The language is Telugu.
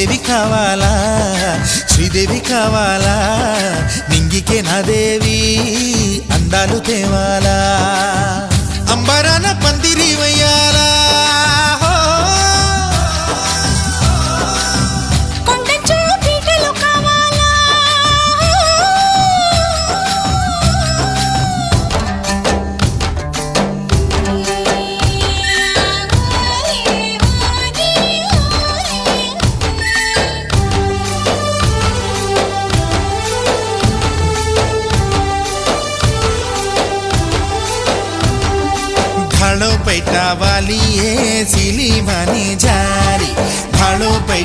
శ్రీదేవి కావాలా శ్రీదేవి కావాలా నింగికే నా దేవి అందాలు తేవాలా అంబరాన పందిరి వయ్యాలా भाड़ो पैटा वाली सिली मानी जारी भाड़ो